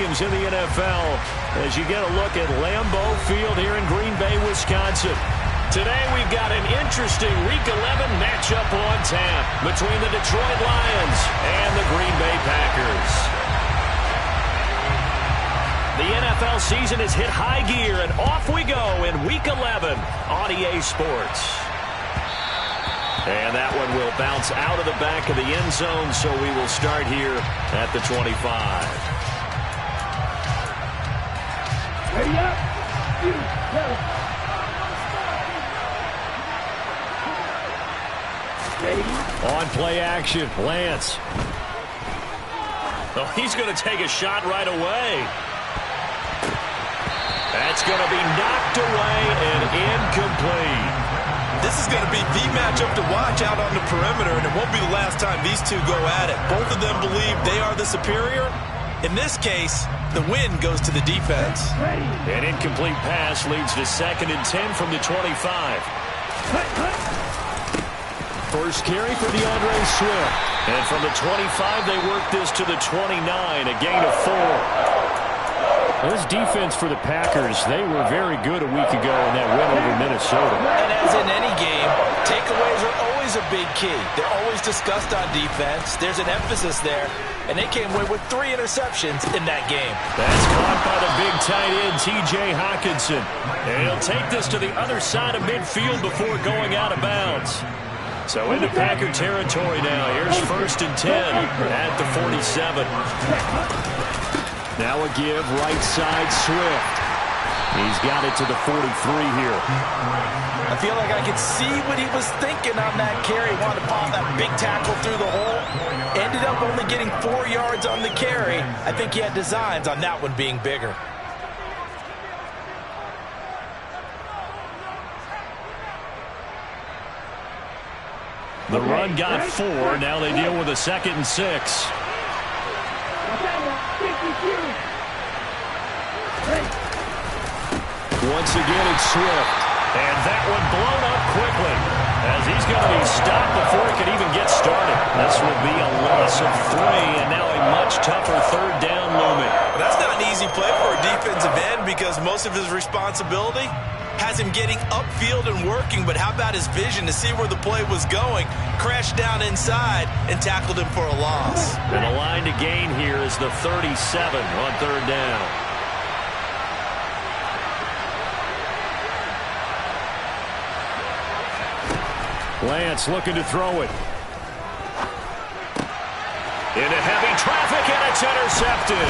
teams in the NFL as you get a look at Lambeau Field here in Green Bay, Wisconsin. Today we've got an interesting Week 11 matchup on tap between the Detroit Lions and the Green Bay Packers. The NFL season has hit high gear, and off we go in Week 11 on EA Sports. And that one will bounce out of the back of the end zone, so we will start here at the 25. Ready up. On play action, Lance. Oh, he's going to take a shot right away. That's going to be knocked away and incomplete. This is going to be the matchup to watch out on the perimeter, and it won't be the last time these two go at it. Both of them believe they are the superior. In this case, the win goes to the defense. An incomplete pass leads to 2nd and 10 from the 25. First carry for DeAndre Swift. And from the 25, they work this to the 29, a gain of 4. This defense for the Packers, they were very good a week ago in that win over Minnesota. And as in any game, takeaways are always a big key. They're always discussed on defense. There's an emphasis there, and they came away with 3 interceptions in that game. That's caught by the big tight end, T.J. Hockenson. And he'll take this to the other side of midfield before going out of bounds. So into Packer territory now. Here's 1st and 10 at the 47. Now a give, right side, Swift. He's got it to the 43 here. I feel like I could see what he was thinking on that carry. Wanted to pop that big tackle through the hole. Ended up only getting 4 yards on the carry. I think he had designs on that one being bigger. The run got 4. Now they deal with a 2nd and 6. Once again, it's Swift. And that one blown up quickly as he's going to be stopped before he can even get started. This will be a loss of 3, and now a much tougher 3rd down looming. That's not an easy play for a defensive end because most of his responsibility has him getting upfield and working, but how about his vision to see where the play was going, crashed down inside, and tackled him for a loss. And the line to gain here is the 37 on 3rd down. Lance looking to throw it. Into heavy traffic, and it's intercepted.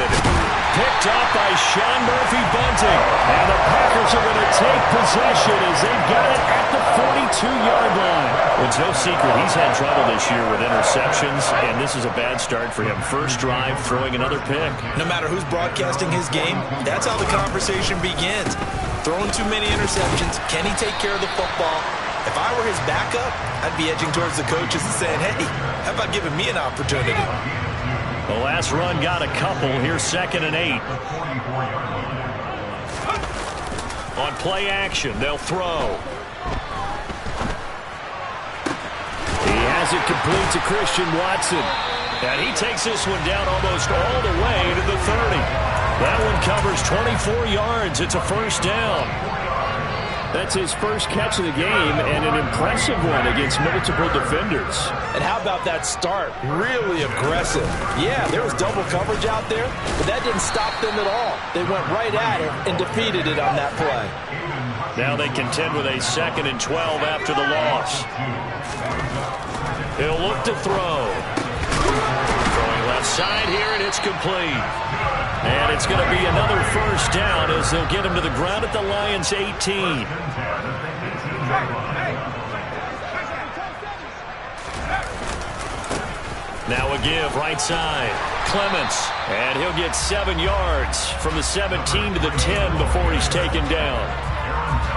Picked up by Sean Murphy-Bunting. And the Packers are going to take possession as they've got it at the 42-yard line. It's no secret he's had trouble this year with interceptions, and this is a bad start for him. First drive, throwing another pick. No matter who's broadcasting his game, that's how the conversation begins. Throwing too many interceptions, can he take care of the football? If I were his backup, I'd be edging towards the coaches and saying, hey, how about giving me an opportunity? The last run got a couple. Here's 2nd and 8. On play action, they'll throw. He has it complete to Christian Watson. And he takes this one down almost all the way to the 30. That one covers 24 yards. It's a 1st down. That's his first catch of the game, and an impressive one against multiple defenders. And how about that start? Really aggressive. Yeah, there was double coverage out there, but that didn't stop them at all. They went right at it and defeated it on that play. Now they contend with a 2nd and 12 after the loss. He'll look to throw. Throwing left side here, and it's complete. And it's going to be another 1st down as they'll get him to the ground at the Lions' 18. Now a give, right side. Clements, and he'll get 7 yards from the 17 to the 10 before he's taken down.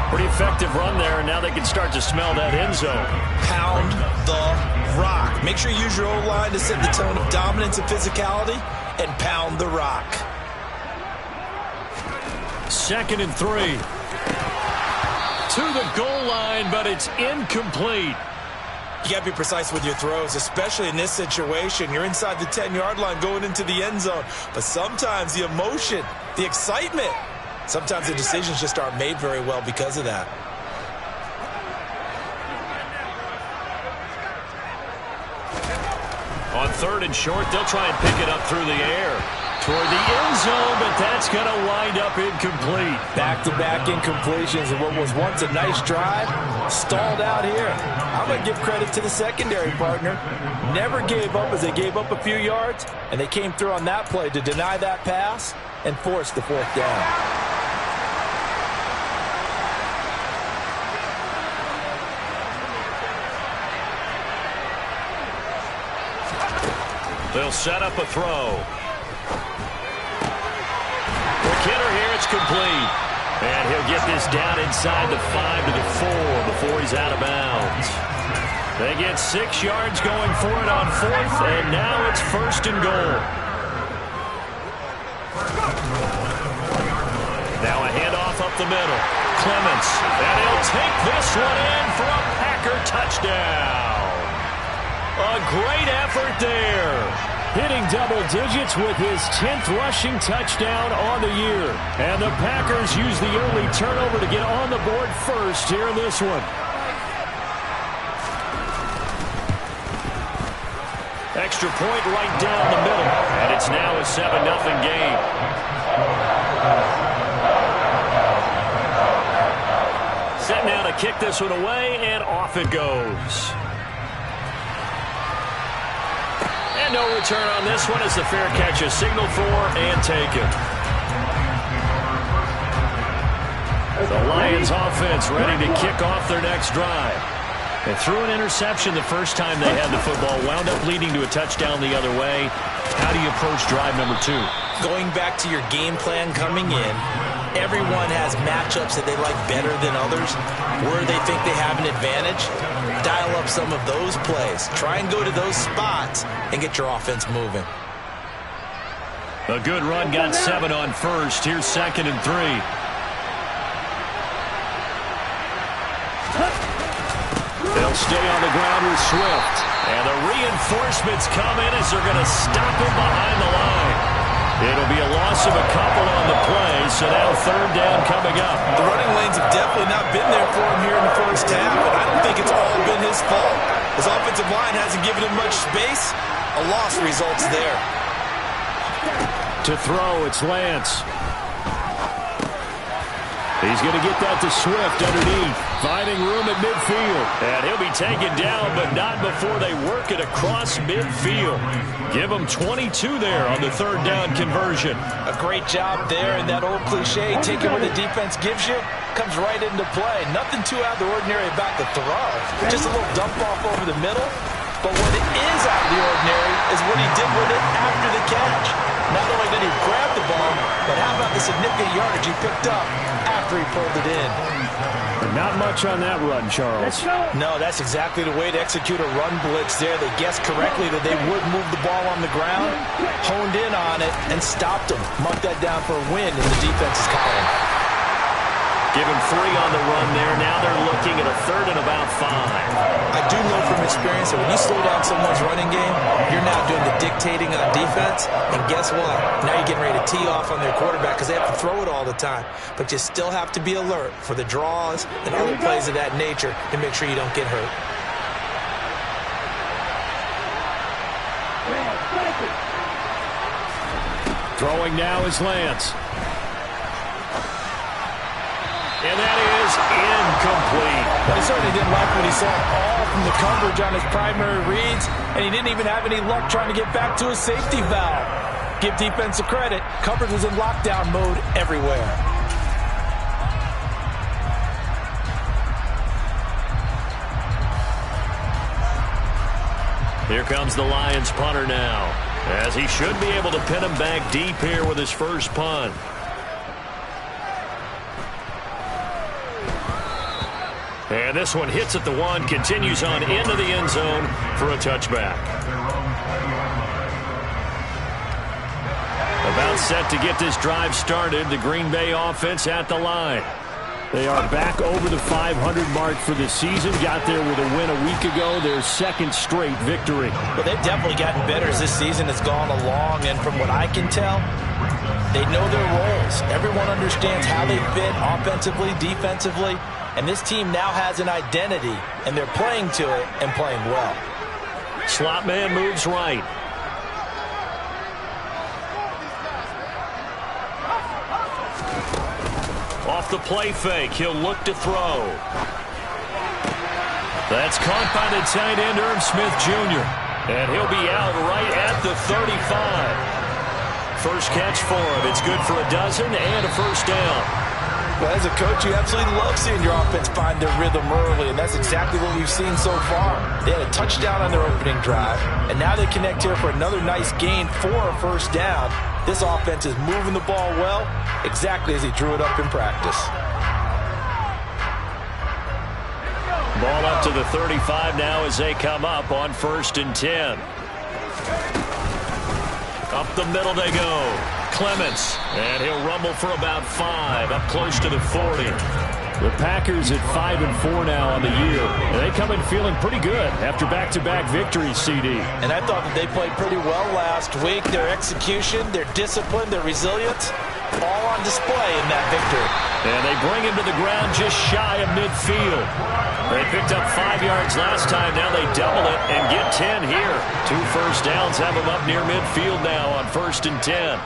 Pretty effective run there, and now they can start to smell that end zone. Pound the rock. Make sure you use your O-line to set the tone of dominance and physicality, and pound the rock. 2nd and 3. To the goal line, but it's incomplete. You got to be precise with your throws, especially in this situation. You're inside the 10-yard line going into the end zone. But sometimes the emotion, the excitement, sometimes the decisions just aren't made very well because of that. On 3rd and short, they'll try and pick it up through the air toward the end zone, but that's going to wind up incomplete. Back-to-back incompletions of what was once a nice drive, stalled out here. I'm going to give credit to the secondary partner. Never gave up as they gave up a few yards, and they came through on that play to deny that pass and force the 4th down. They'll set up a throw. For Kidder here, it's complete. And he'll get this down inside the 5 to the 4 before he's out of bounds. They get 6 yards going for it on 4th, and now it's 1st and goal. Now a handoff up the middle. Clements, and he'll take this one in for a Packer touchdown. A great effort there. Hitting double digits with his 10th rushing touchdown on the year. And the Packers use the early turnover to get on the board first here in this one. Extra point right down the middle. And it's now a 7-0 game. Set now to kick this one away, and off it goes. And no return on this one as the fair catch is signaled for and taken. The Lions offense ready to kick off their next drive. They threw an interception the first time they had the football, wound up leading to a touchdown the other way. How do you approach drive number 2? Going back to your game plan coming in, everyone has matchups that they like better than others, where they think they have an advantage. Dial up some of those plays. Try and go to those spots and get your offense moving. A good run got 7 on 1st. Here's 2nd and 3. They'll stay on the ground with Swift. And the reinforcements come in as they're going to stop him behind the line. It'll be a loss of a couple on the play, so now 3rd down coming up. The running lanes have definitely not been there for him here in the first half, but I don't think it's all been his fault. His offensive line hasn't given him much space. A loss results there. To throw, it's Lance. He's going to get that to Swift underneath, finding room at midfield. And he'll be taken down, but not before they work it across midfield. Give him 22 there on the 3rd down conversion. A great job there, and that old cliche, take it where the defense gives you, comes right into play. Nothing too out of the ordinary about the throw. Just a little dump off over the middle. But what is out of the ordinary is what he did with it after the catch. Not only did he grab the ball, but how about the significant yardage he picked up after he pulled it in? Not much on that run, Charles. No, that's exactly the way to execute a run blitz there. They guessed correctly that they would move the ball on the ground, honed in on it, and stopped him. Marked that down for a win in the defense's column. Give him 3 on the run there. Now they're looking at a 3rd and about 5. I do know from experience that when you slow down someone's running game, you're now doing the dictating on defense. And guess what? Now you're getting ready to tee off on their quarterback because they have to throw it all the time. But you still have to be alert for the draws and other plays of that nature to make sure you don't get hurt. Throwing now is Lance. And that is incomplete. But he certainly didn't like what he saw all from the coverage on his primary reads, and he didn't even have any luck trying to get back to his safety valve. Give defense a credit. Coverage was in lockdown mode everywhere. Here comes the Lions punter now, as he should be able to pin him back deep here with his first punt. And this one hits at the 1, continues on into the end zone for a touchback. About set to get this drive started, the Green Bay offense at the line. They are back over the 500 mark for the season. Got there with a win a week ago. Their second straight victory. Well, they've definitely gotten better as this season has gone along. And from what I can tell, they know their roles. Everyone understands how they fit offensively, defensively. And this team now has an identity. And they're playing to it and playing well. Slot man moves right. Off the play fake, he'll look to throw. That's caught by the tight end, Irv Smith Jr. And he'll be out right at the 35. First catch for him. It's good for a dozen and a first down. Well, as a coach, you absolutely love seeing your offense find their rhythm early, and that's exactly what we've seen so far. They had a touchdown on their opening drive, and now they connect here for another nice gain for a first down. This offense is moving the ball well, exactly as he drew it up in practice. Ball up to the 35 now as they come up on 1st and 10. Up the middle they go. Clements, and he'll rumble for about 5, up close to the 40. The Packers at 5-4 now on the year. And they come in feeling pretty good after back-to-back victories, CD. And I thought that they played pretty well last week. Their execution, their discipline, their resilience, all on display in that victory. And they bring him to the ground just shy of midfield. They picked up 5 yards last time. Now they double it and get 10 here. 2 first downs have them up near midfield now on 1st and 10.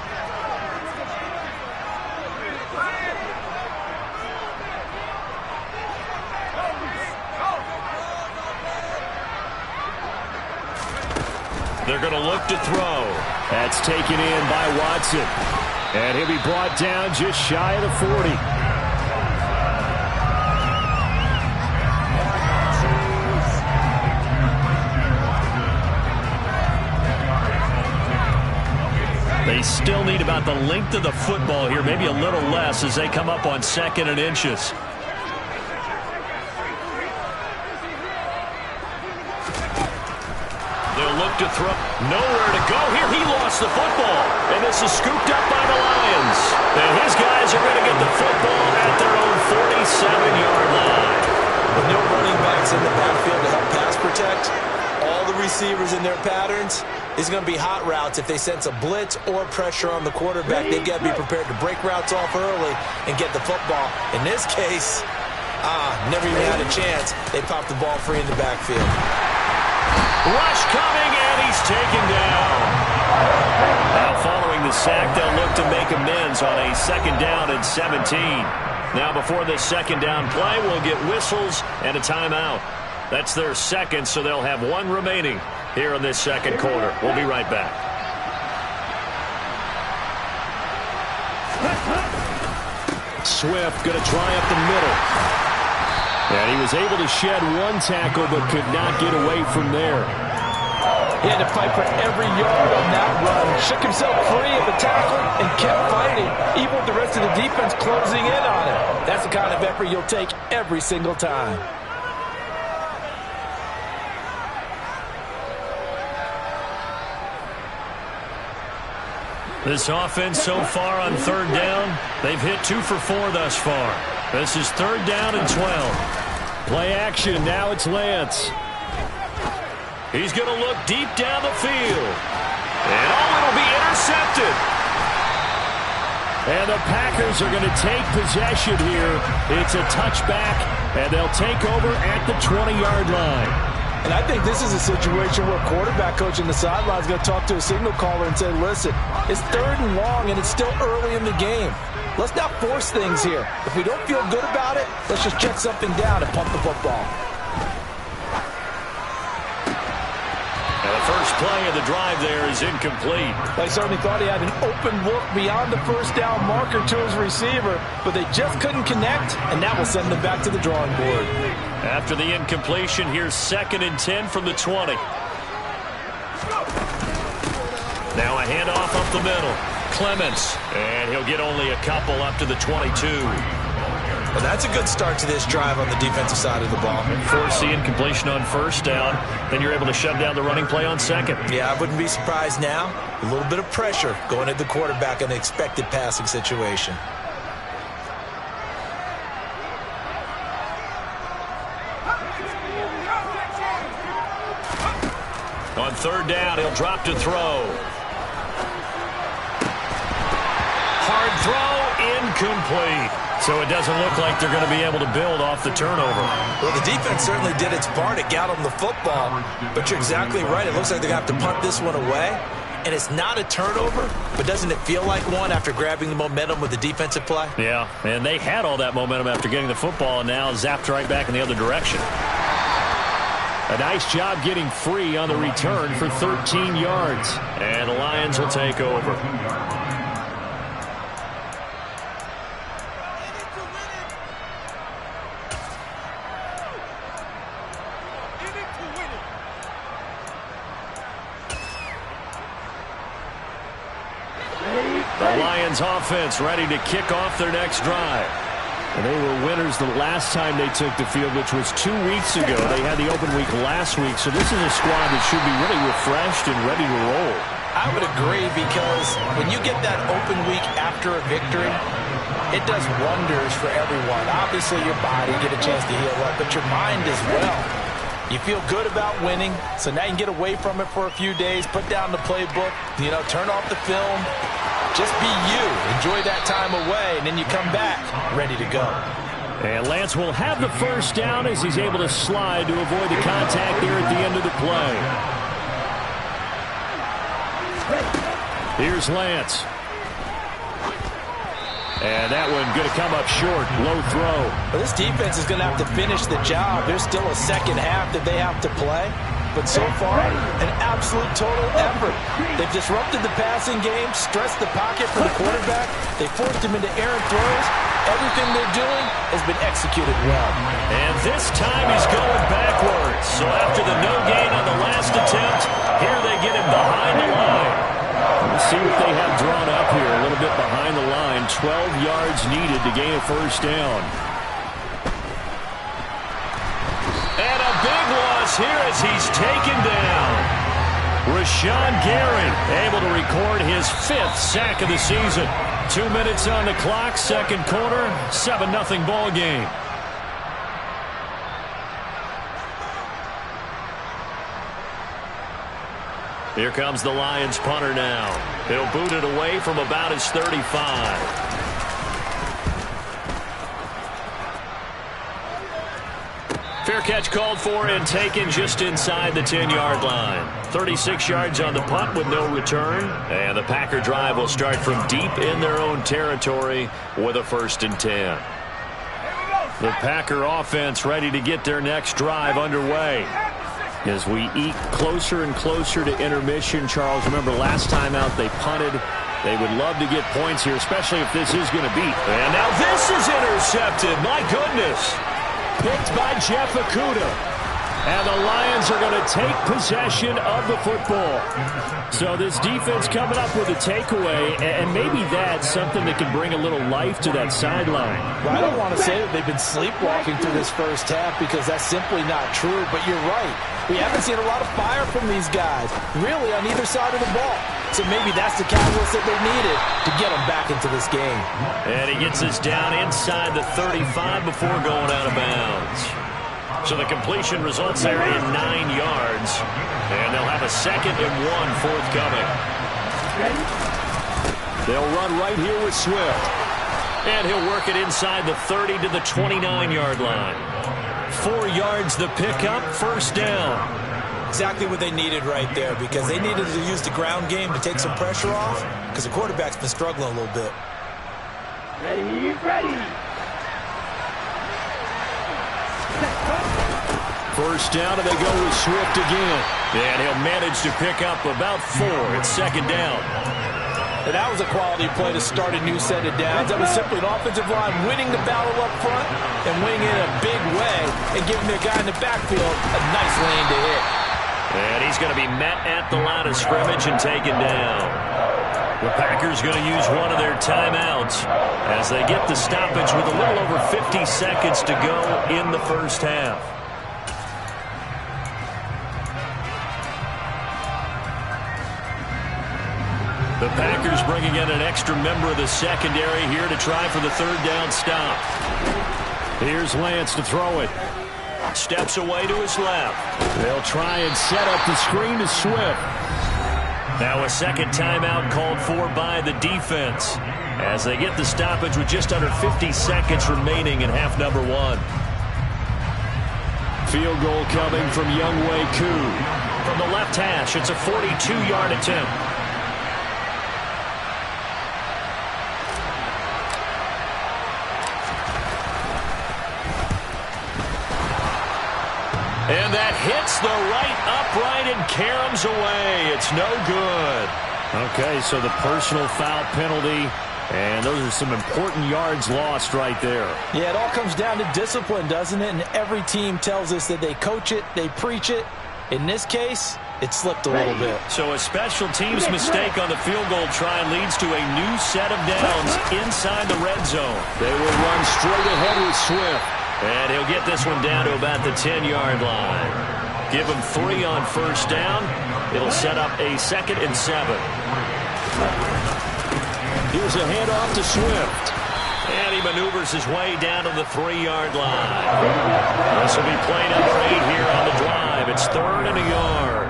They're going to look to throw. That's taken in by Watson. And he'll be brought down just shy of the 40. They still need about the length of the football here, maybe a little less as they come up on 2nd and inches. They'll look to throw. Nowhere to go here. He lost the football. And this is scooped up by the Lions. And his guys are going to get the football at their own 47-yard line. With no running backs in the backfield to help pass protect, all the receivers in their patterns, it's going to be hot routes. If they sense a blitz or pressure on the quarterback, they've got to be prepared to break routes off early and get the football. In this case, never even had a chance. They popped the ball free in the backfield. Rush coming, and he's taken down. Now following the sack, they'll look to make amends on a 2nd down and 17. Now before this 2nd down play, we'll get whistles and a timeout. That's their second, so they'll have 1 remaining here in this 2nd quarter. We'll be right back. Swift going to try up the middle. And he was able to shed 1 tackle but could not get away from there. He had to fight for every yard on that run. Shook himself free of the tackle and kept fighting, even with the rest of the defense closing in on him. That's the kind of effort you'll take every single time. This offense so far on 3rd down, they've hit 2 for 4 thus far. This is 3rd down and 12. Play action, now it's Lance. He's going to look deep down the field. And it'll be intercepted. And the Packers are going to take possession here. It's a touchback, and they'll take over at the 20-yard line. And I think this is a situation where quarterback coach in the sideline is going to talk to a signal caller and say, listen, it's 3rd and long, and it's still early in the game. Let's not force things here. If we don't feel good about it, let's just check something down and pump the football. And the first play of the drive there is incomplete. They certainly thought he had an open look beyond the first down marker to his receiver, but they just couldn't connect, and that will send them back to the drawing board. After the incompletion, here's 2nd and 10 from the 20. Now a handoff up the middle. Clements, and he'll get only a couple up to the 22. Well, that's a good start to this drive on the defensive side of the ball. Force the incompletion on 1st down, then you're able to shut down the running play on 2nd. Yeah, I wouldn't be surprised now. A little bit of pressure going at the quarterback in an expected passing situation. third down, he'll drop to throw. Hard throw, incomplete. So it doesn't look like they're going to be able to build off the turnover. Well, the defense certainly did its part. It got them the football. But you're exactly right. It looks like they're going to have to punt this one away. And it's not a turnover, but doesn't it feel like one after grabbing the momentum with the defensive play? Yeah, and they had all that momentum after getting the football and now zapped right back in the other direction. A nice job getting free on the return for 13 yards. And the Lions will take over. The Lions offense ready to kick off their next drive. And they were winners the last time they took the field, which was 2 weeks ago. They had the open week last week, so this is a squad that should be really refreshed and ready to roll. I would agree, because when you get that open week after a victory, it does wonders for everyone. Obviously, your body get a chance to heal up, but your mind as well. You feel good about winning, so now you can get away from it for a few days, put down the playbook, turn off the film. Just be you. Enjoy that time away, and then you come back ready to go. And Lance will have the first down as he's able to slide to avoid the contact there at the end of the play. Here's Lance. And that one going to come up short. Low throw. Well, this defense is going to have to finish the job. There's still a second half that they have to play. But so far, an absolute total effort. They've disrupted the passing game, stressed the pocket for the quarterback. They forced him into errant throws. Everything they're doing has been executed well. And this time he's going backwards. So after the no gain on the last attempt, here they get him behind the line. Let's see what they have drawn up here. A little bit behind the line. 12 yards needed to gain a first down. And a big loss here as he's taken down. Rashawn Gary able to record his 5th sack of the season. 2 minutes on the clock, second quarter, 7-0 ball game. Here comes the Lions punter now. He'll boot it away from about his 35. Fair catch called for and taken just inside the 10-yard line. 36 yards on the punt with no return. And the Packer drive will start from deep in their own territory with a 1st and 10. The Packer offense ready to get their next drive underway. As we eke closer and closer to intermission, Charles, remember last time out they punted. They would love to get points here, especially if this is going to beat. And now this is intercepted. My goodness. Picked by Jeff Okudah. And the Lions are going to take possession of the football. So this defense coming up with a takeaway, and maybe that's something that can bring a little life to that sideline. Well, I don't want to say that they've been sleepwalking through this first half, because that's simply not true, but you're right. We haven't seen a lot of fire from these guys, really, on either side of the ball. So maybe that's the catalyst that they needed to get them back into this game. And he gets us down inside the 35 before going out of bounds. So the completion results there in 9 yards. And they'll have a 2nd and 1 forthcoming. They'll run right here with Swift. And he'll work it inside the 30 to the 29-yard line. 4 yards the pickup, first down. Exactly what they needed right there, because they needed to use the ground game to take some pressure off, because the quarterback's been struggling a little bit. Ready. First down, and they go with Swift again. And he'll manage to pick up about 4. It's 2nd down. And that was a quality play to start a new set of downs. That was simply an offensive line winning the battle up front and winning it in a big way and giving their guy in the backfield a nice lane to hit. And he's going to be met at the line of scrimmage and taken down. The Packers going to use one of their timeouts as they get the stoppage with a little over 50 seconds to go in the first half. The Packers bringing in an extra member of the secondary here to try for the 3rd down stop. Here's Lance to throw it. steps away to his left. They'll try and set up the screen to Swift. Now a second timeout called for by the defense as they get the stoppage with just under 50 seconds remaining in half number one. Field goal coming from Younghoe Koo. From the left hash, it's a 42-yard attempt. And that hits the right upright and caroms away. It's no good. Okay, so the personal foul penalty, and those are some important yards lost right there. Yeah, it all comes down to discipline, doesn't it? And every team tells us that they coach it, they preach it. In this case, it slipped a little bit. So a special teams mistake on the field goal try leads to a new set of downs inside the red zone. They will run straight ahead with Swift. And he'll get this one down to about the 10-yard line. Give him 3 on first down. It'll set up a 2nd and 7. Here's a handoff to Swift. And he maneuvers his way down to the 3-yard line. This will be play number 8 here on the drive. It's 3rd and a yard.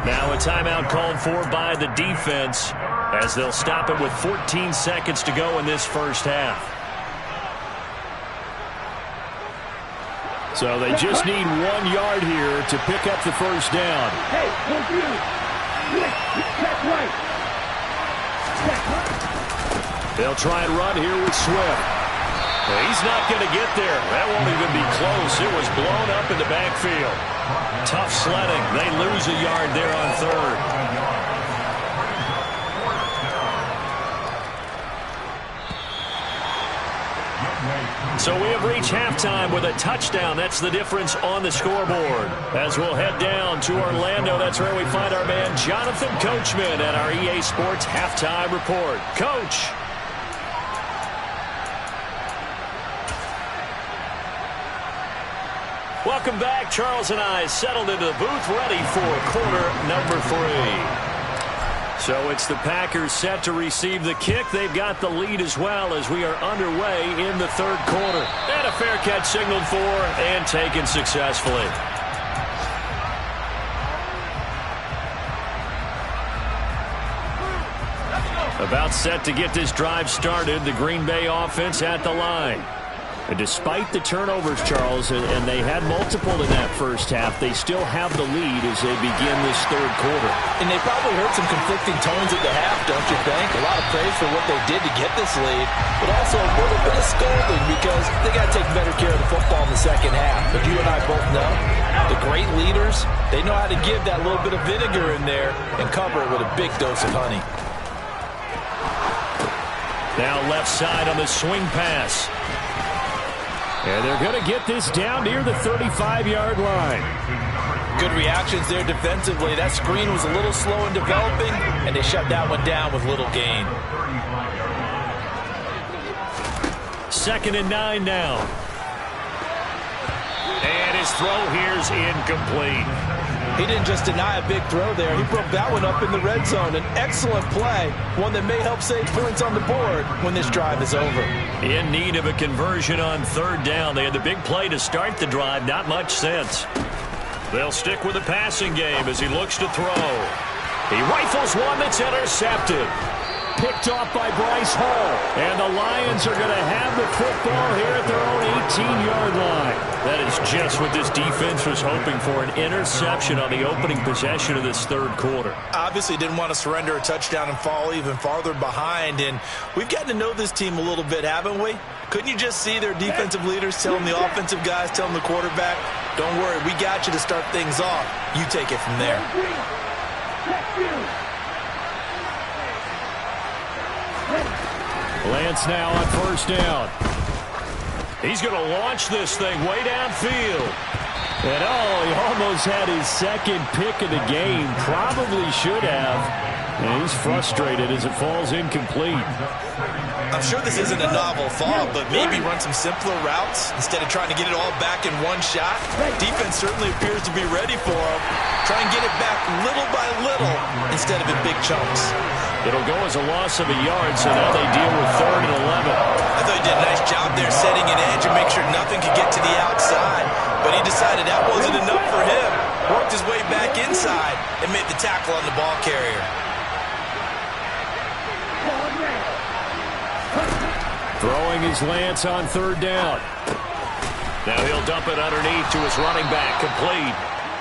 Now a timeout called for by the defense as they'll stop it with 14 seconds to go in this first half. So they just need 1 yard here to pick up the first down. They'll try and run here with Swift. He's not going to get there. That won't even be close. It was blown up in the backfield. Tough sledding. They lose a yard there on 3rd. So we have reached halftime with a touchdown. That's the difference on the scoreboard. As we'll head down to Orlando, that's where we find our man Jonathan Coachman at our EA Sports Halftime Report. Coach. Welcome back. Charles and I settled into the booth ready for quarter number 3. So it's the Packers set to receive the kick. They've got the lead as well as we are underway in the 3rd quarter. And a fair catch signaled for and taken successfully. About set to get this drive started. The Green Bay offense at the line. And despite the turnovers, Charles, and they had multiple in that first half, they still have the lead as they begin this 3rd quarter. And they probably heard some conflicting tones at the half, don't you think? A lot of praise for what they did to get this lead, but also a little bit of scolding because they got to take better care of the football in the second half. But you and I both know the great leaders, they know how to give that little bit of vinegar in there and cover it with a big dose of honey. Now left side on the swing pass. And they're going to get this down near the 35-yard line. Good reactions there defensively. That screen was a little slow in developing, and they shut that one down with little gain. 2nd and 9 now. And his throw here's incomplete. He didn't just deny a big throw there. He broke that one up in the red zone. An excellent play, one that may help save points on the board when this drive is over. In need of a conversion on 3rd down. They had the big play to start the drive. Not much sense. They'll stick with the passing game as he looks to throw. He rifles one that's intercepted. Picked off by Bryce Hall. And the Lions are going to have the football here at their own 18-yard line. That is just what this defense was hoping for, an interception on the opening possession of this 3rd quarter. Obviously didn't want to surrender a touchdown and fall even farther behind. And we've gotten to know this team a little bit, haven't we? Couldn't you just see their defensive leaders telling the offensive guys, telling the quarterback, don't worry, we got you to start things off. You take it from there. Lance now on 1st down. He's going to launch this thing way downfield. And he almost had his 2nd pick of the game. Probably should have. And he's frustrated as it falls incomplete. I'm sure this isn't a novel thought, but maybe run some simpler routes instead of trying to get it all back in one shot. Defense certainly appears to be ready for him. Try and get it back little by little instead of in big chunks. It'll go as a loss of a yard, so now they deal with 3rd and 11. I thought he did a nice job there setting an edge and make sure nothing could get to the outside. but he decided that wasn't enough for him. Worked his way back inside and made the tackle on the ball carrier. Throwing his Lance on third down. Now he'll dump it underneath to his running back, complete.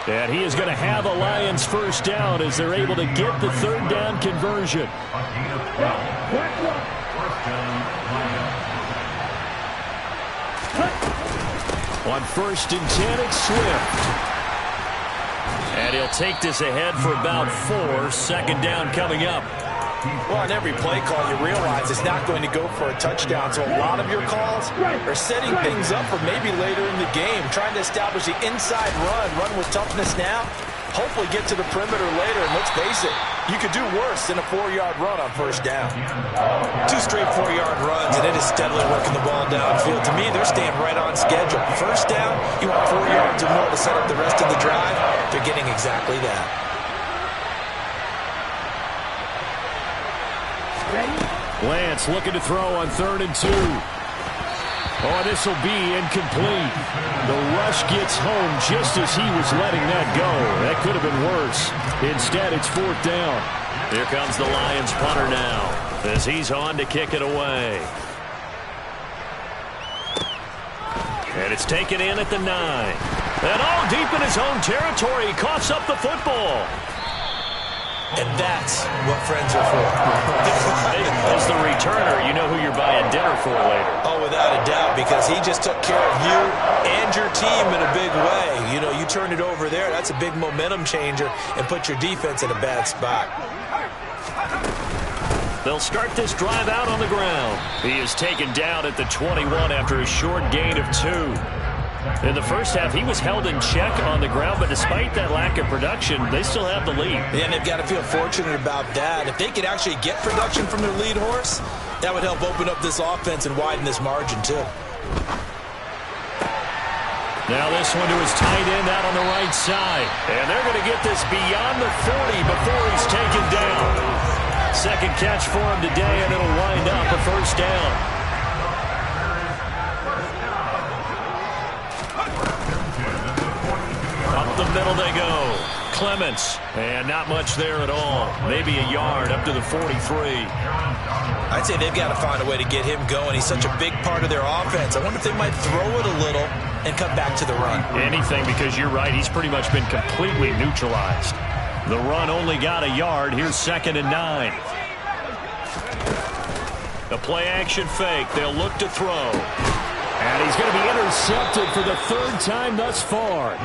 And he is going to have a Lions first down as they're able to get the third down conversion. On 1st and 10, it's Swift. And he'll take this ahead for about 4. Second down coming up. Well, on every play call, you realize it's not going to go for a touchdown. So a lot of your calls are setting things up for maybe later in the game, trying to establish the inside run with toughness now, hopefully get to the perimeter later. And let's face it, you could do worse than a 4-yard run on first down. 2 straight 4-yard runs, and it is steadily working the ball downfield. To me, they're staying right on schedule. First down, you want 4 yards or more to set up the rest of the drive. They're getting exactly that. Lance looking to throw on 3rd and 2. Oh, this will be incomplete. The rush gets home just as he was letting that go. That could have been worse. Instead, it's 4th down. Here comes the Lions punter now as he's on to kick it away. And it's taken in at the 9. And all deep in his own territory, he coughs up the football. And that's what friends are for. As the returner, you know who you're buying dinner for later. Oh, without a doubt, because he just took care of you and your team in a big way. You know, you turned it over there. That's a big momentum changer and put your defense in a bad spot. They'll start this drive out on the ground. He is taken down at the 21 after a short gain of 2. In the first half, he was held in check on the ground, but despite that lack of production, they still have the lead. And they've got to feel fortunate about that. If they could actually get production from their lead horse, that would help open up this offense and widen this margin, too. Now this one to his tight end out on the right side. And they're going to get this beyond the 40 before he's taken down. Second catch for him today, and it'll wind up a first down. The middle they go. Clements. And not much there at all. Maybe a yard up to the 43. I'd say they've got to find a way to get him going. He's such a big part of their offense. I wonder if they might throw it a little and come back to the run. Anything, because you're right. He's pretty much been completely neutralized. The run only got a yard. Here's 2nd and 9. A play action fake. They'll look to throw. And he's going to be intercepted for the 3rd time thus far.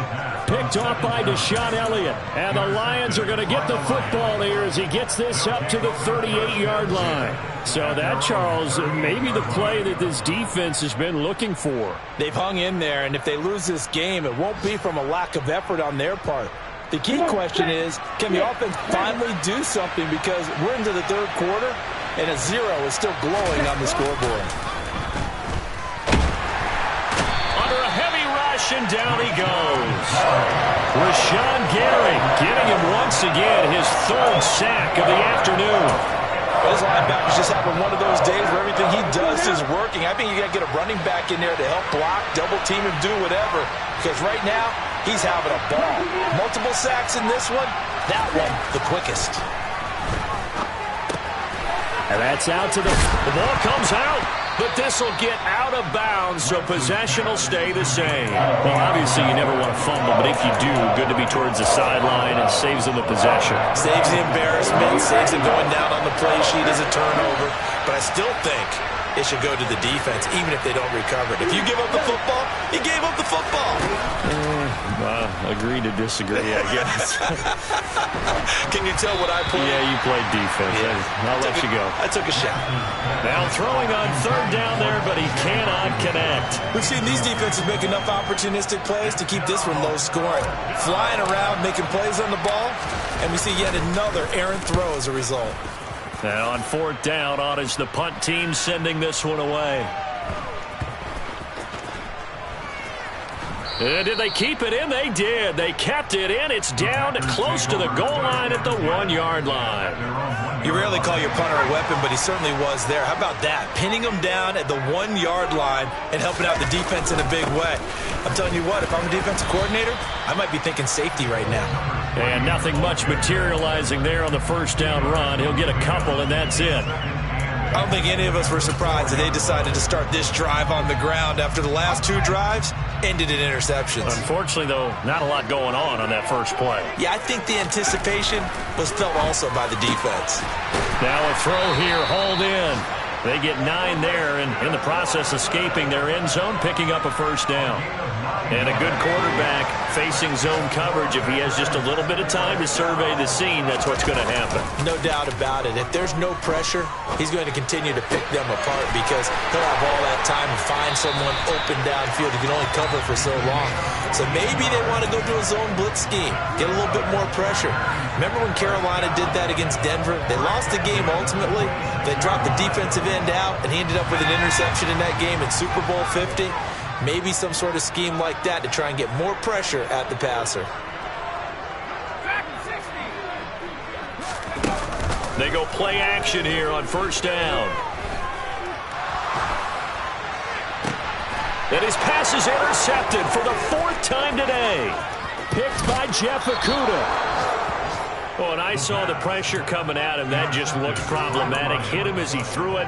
Picked off by Deshaun Elliott. And the Lions are going to get the football here as he gets this up to the 38-yard line. So that, Charles, may be the play that this defense has been looking for. They've hung in there, and if they lose this game, it won't be from a lack of effort on their part. The key question is, can the offense finally do something? Because we're into the 3rd quarter, and a 0 is still glowing on the scoreboard. And down he goes. Rashawn Gary getting him once again his 3rd sack of the afternoon. His linebacker's just having one of those days where everything he does is working. I think you got to get a running back in there to help block, double team him, do whatever. Because right now, he's having a ball. Multiple sacks in this one. That one, the quickest. And that's out to the ball comes out. But this will get out of bounds, so possession will stay the same. Well, obviously, you never want to fumble, but if you do, good to be towards the sideline and saves them the possession. Saves the embarrassment, saves it going down on the play sheet as a turnover. But I still think it should go to the defense, even if they don't recover it. If you give up the football, you gave up the football. Agree to disagree, I guess. Can you tell what I played? Yeah, you played defense. Yeah. I'll let you go. I took a shot. Now throwing on 3rd down there, but he cannot connect. We've seen these defenses make enough opportunistic plays to keep this one low scoring. Flying around, making plays on the ball, and we see yet another errant throw as a result. Now on 4th down, on is the punt team sending this one away. Did they keep it in? They did. They kept it in. It's down close to the goal line at the 1-yard line. You rarely call your punter a weapon, but he certainly was there. How about that? Pinning him down at the 1-yard line and helping out the defense in a big way. I'm telling you what, if I'm a defensive coordinator, I might be thinking safety right now. And nothing much materializing there on the first down run. He'll get a couple, and that's it. I don't think any of us were surprised that they decided to start this drive on the ground after the last 2 drives ended in interceptions. Unfortunately, though, not a lot going on that first play. Yeah, I think the anticipation was felt also by the defense. Now a throw here, hauled in. They get 9 there, and in the process escaping their end zone, picking up a first down. And a good quarterback facing zone coverage. If he has just a little bit of time to survey the scene, that's what's going to happen. No doubt about it. If there's no pressure, he's going to continue to pick them apart because he'll have all that time to find someone open downfield. He can only cover for so long. So maybe they want to go to a zone blitz scheme, get a little bit more pressure. Remember when Carolina did that against Denver? They lost the game ultimately. They dropped the defensive end out, and he ended up with an interception in that game in Super Bowl 50. Maybe some sort of scheme like that to try and get more pressure at the passer. They go play action here on first down. And his pass is intercepted for the 4th time today. Picked by Jeff Okudah. Oh, and I saw the pressure coming at him. That just looked problematic. Hit him as he threw it,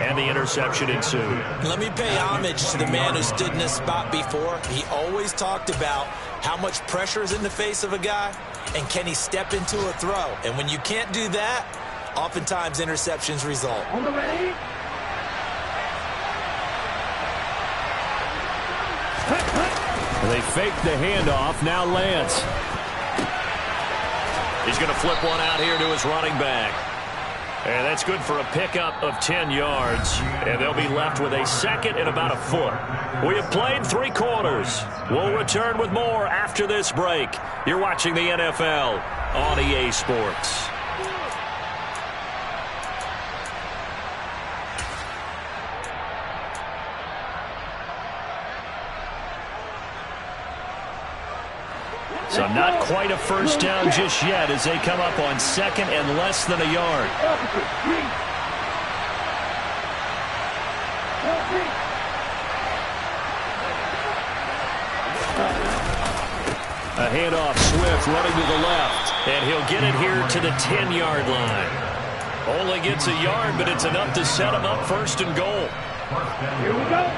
and the interception ensued. Let me pay homage to the man who stood in this spot before. He always talked about how much pressure is in the face of a guy, and can he step into a throw. And when you can't do that, oftentimes interceptions result. On the ready? They fake the handoff. Now Lance. He's going to flip one out here to his running back. And that's good for a pickup of 10 yards. And they'll be left with a second and about a foot. We have played 3 quarters. We'll return with more after this break. You're watching the NFL on EA Sports. So not quite a first down just yet as they come up on second and less than a yard. A handoff, Swift running to the left, and he'll get it here to the 10-yard line. Only gets a yard, but it's enough to set him up first and goal. Here we go.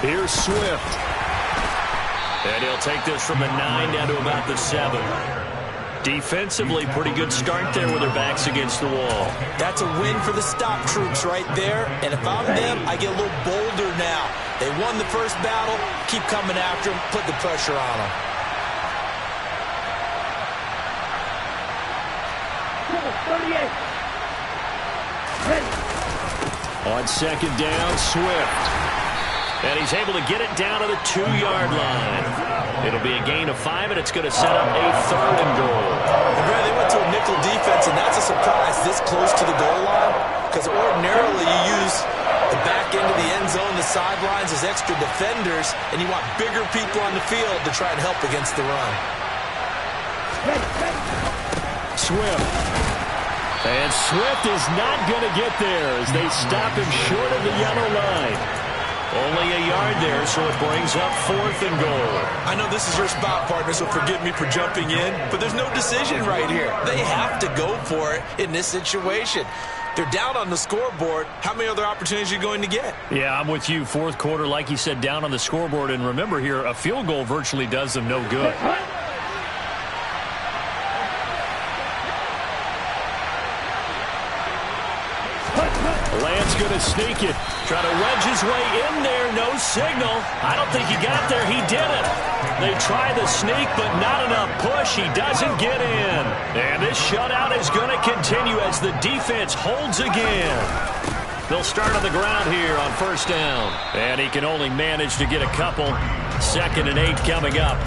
Here's Swift. And he'll take this from the 9 down to about the 7. Defensively, pretty good start there with their backs against the wall. That's a win for the stop troops right there. And if I'm them, I get a little bolder now. They won the first battle. Keep coming after them. Put the pressure on them. On second down, Swift. And he's able to get it down to the 2-yard line. It'll be a gain of 5, and it's going to set up a 3rd and goal. They went to a nickel defense, and that's a surprise this close to the goal line. Because ordinarily you use the back end of the end zone, the sidelines as extra defenders, and you want bigger people on the field to try and help against the run. Swift. And Swift is not going to get there as they stop him short of the yellow line. Only a yard there, so it brings up 4th and goal. I know this is your spot, partner, so forgive me for jumping in, but there's no decision right here. They have to go for it in this situation. They're down on the scoreboard. How many other opportunities are you going to get? Yeah, I'm with you. 4th quarter, like you said, down on the scoreboard. And remember here, a field goal virtually does them no good. Lance going to sneak it. Try to wedge his way in there. No signal. I don't think he got there. He didn't. They try the sneak, but not enough push. He doesn't get in. And this shutout is going to continue as the defense holds again. They'll start on the ground here on first down. And he can only manage to get a couple. 2nd and 8 coming up.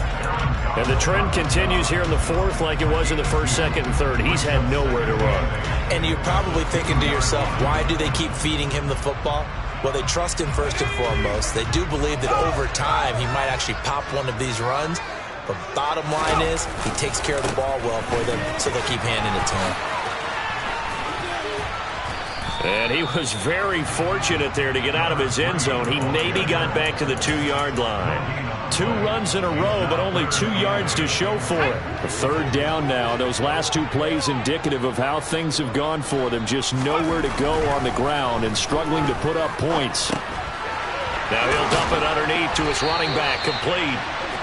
And the trend continues here in the 4th like it was in the 1st, 2nd, and 3rd. He's had nowhere to run. And you're probably thinking to yourself, why do they keep feeding him the football? Well, they trust him first and foremost. They do believe that over time he might actually pop one of these runs. But bottom line is, he takes care of the ball well for them, so they'll keep handing it to him. And he was very fortunate there to get out of his end zone. He maybe got back to the 2-yard line. 2 runs in a row, but only 2 yards to show for it. The third down now. Those last 2 plays indicative of how things have gone for them. Just nowhere to go on the ground and struggling to put up points. Now he'll dump it underneath to his running back, complete.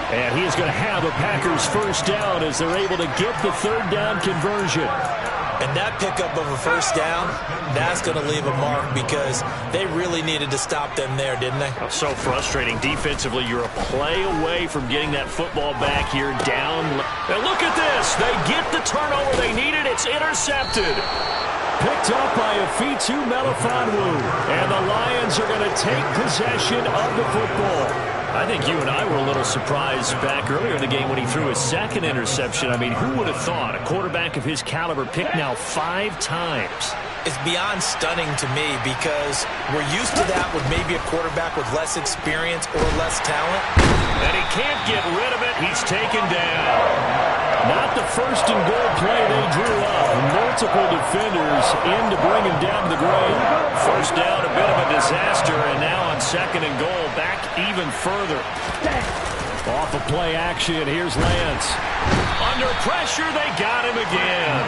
And he is going to have a Packers first down as they're able to get the third down conversion. And that pickup of a first down, that's going to leave a mark because they really needed to stop them there, didn't they? So frustrating. Defensively, you're a play away from getting that football back here down. And look at this. They get the turnover they needed. It's intercepted. Picked up by Afitu Melifonwu. And the Lions are going to take possession of the football. I think you and I were a little surprised back earlier in the game when he threw his second interception. I mean, who would have thought a quarterback of his caliber picked now 5 times? It's beyond stunning to me because we're used to that with maybe a quarterback with less experience or less talent. And he can't get rid of it. He's taken down. Not the first and goal play they drew up. Multiple defenders in to bring him down to the ground. First down, a bit of a disaster, and now on second and goal, back even further. Off of play action, here's Lance. Under pressure, they got him again.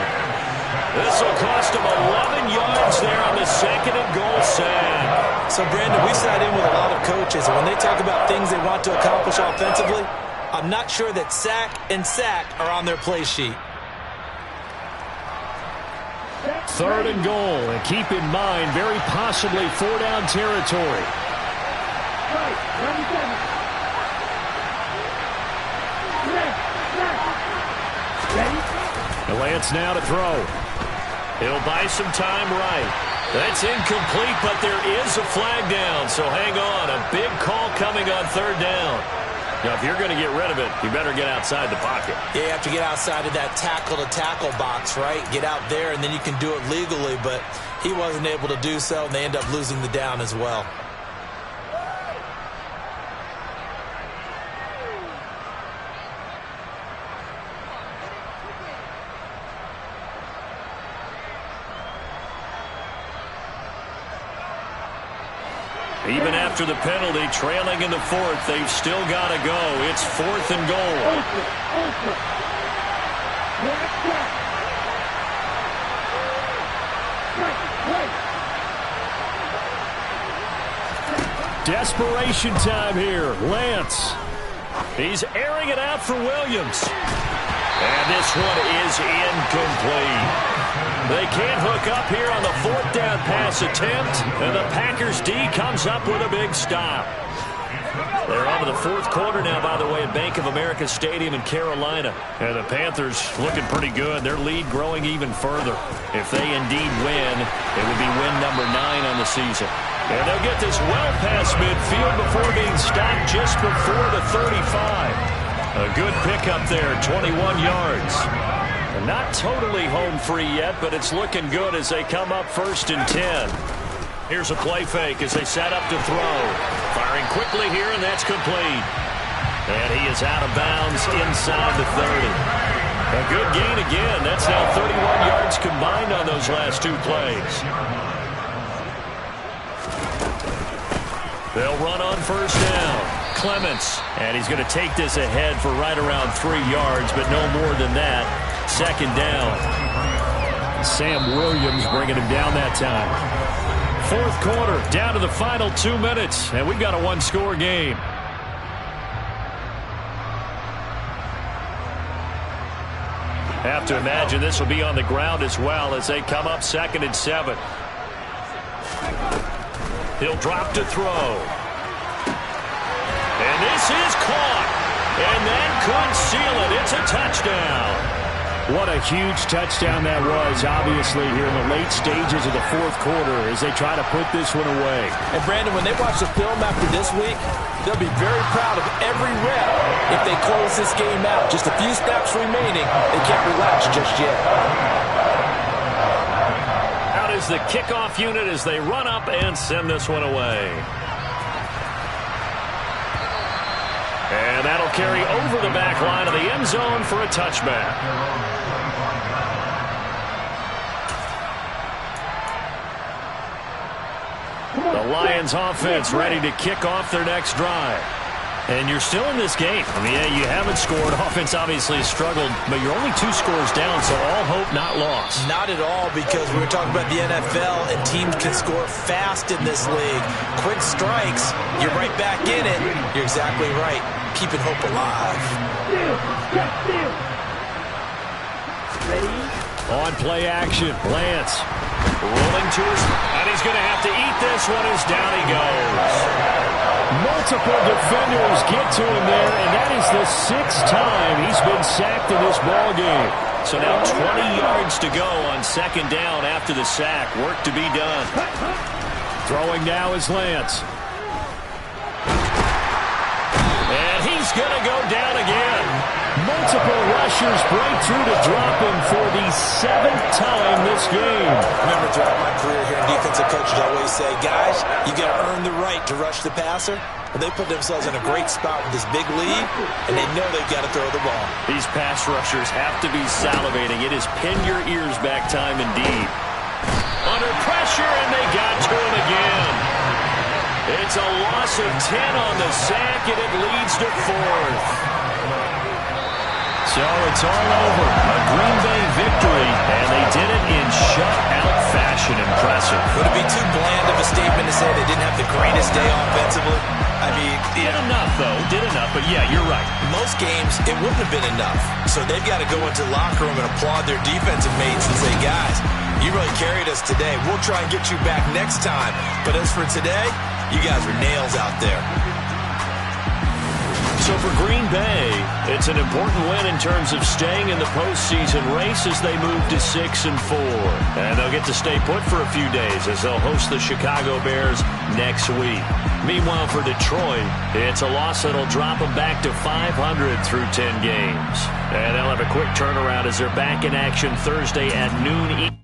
This will cost him 11 yards there on the second and goal sack. So, Brandon, we sat in with a lot of coaches, and when they talk about things they want to accomplish offensively, I'm not sure that sack and sack are on their play sheet. Third and goal, and keep in mind, very possibly 4-down territory. And Lance now to throw. He'll buy some time right. That's incomplete, but there is a flag down, so hang on. A big call coming on third down. Now, if you're going to get rid of it, you better get outside the pocket. Yeah, you have to get outside of that tackle-to-tackle box, right? Get out there, and then you can do it legally, but he wasn't able to do so, and they end up losing the down as well. Even after the penalty, trailing in the fourth, they've still got to go. It's 4th and goal. Desperation time here. Lance. He's airing it out for Williams. And this one is incomplete. They can't hook up here on the 4th down pass attempt, and the Packers D comes up with a big stop. They're on to the 4th quarter now, by the way, at Bank of America Stadium in Carolina. And the Panthers looking pretty good. Their lead growing even further. If they indeed win, it would be win number 9 on the season. And they'll get this well past midfield before being stopped just before the 35. A good pickup there, 21 yards. And not totally home free yet, but it's looking good as they come up 1st and 10. Here's a play fake as they set up to throw. Firing quickly here, and that's complete. And he is out of bounds inside the 30. A good gain again. That's now 31 yards combined on those last 2 plays. They'll run on 1st down. Clements, and he's going to take this ahead for right around 3 yards, but no more than that. 2nd down. Sam Williams bringing him down that time. 4th quarter, down to the final 2 minutes, and we've got a 1-score game. Have to imagine this will be on the ground as well as they come up 2nd and 7. He'll drop to throw. And this is caught. And that could seal it. It's a touchdown. What a huge touchdown that was, obviously, here in the late stages of the 4th quarter as they try to put this one away. And, Brandon, when they watch the film after this week, they'll be very proud of every rep if they close this game out. Just a few snaps remaining. They can't relax just yet. Out is the kickoff unit as they run up and send this one away. And And that'll carry over the back line of the end zone for a touchback. The Lions offense ready to kick off their next drive. And you're still in this game. I mean, yeah, you haven't scored. Offense obviously struggled, but you're only 2 scores down, so all hope not lost. Not at all, because we were talking about the NFL, and teams can score fast in this league. Quick strikes, you're right back in it. You're exactly right. Keeping hope alive. On play action, Lance rolling to his, and he's going to have to eat this one as down he goes. Multiple defenders get to him there, and that is the 6th time he's been sacked in this ball game. So now 20 yards to go on 2nd down after the sack. Work to be done. Throwing now is Lance. And he's going to go down again. Multiple rushers break through to drop him for the 7th time this game. I remember throughout my career here, defensive coaches always say, guys, you got to earn the right to rush the passer. Well, they put themselves in a great spot with this big lead, and they know they've got to throw the ball. These pass rushers have to be salivating. It is pin your ears back time indeed. Under pressure, and they got to him again. It's a loss of 10 on the sack, and it leads to 4th. So it's all over. A Green Bay victory, and they did it in shutout fashion. Impressive. Would it be too bland of a statement to say they didn't have the greatest day offensively? I mean, did enough, though. Did enough, but yeah, you're right. Most games, it wouldn't have been enough. So they've got to go into the locker room and applaud their defensive mates and say, guys, you really carried us today. We'll try and get you back next time. But as for today, you guys were nails out there. So for Green Bay, it's an important win in terms of staying in the postseason race as they move to 6-4. And they'll get to stay put for a few days as they'll host the Chicago Bears next week. Meanwhile, for Detroit, it's a loss that'll drop them back to 500 through 10 games. And they'll have a quick turnaround as they're back in action Thursday at noon.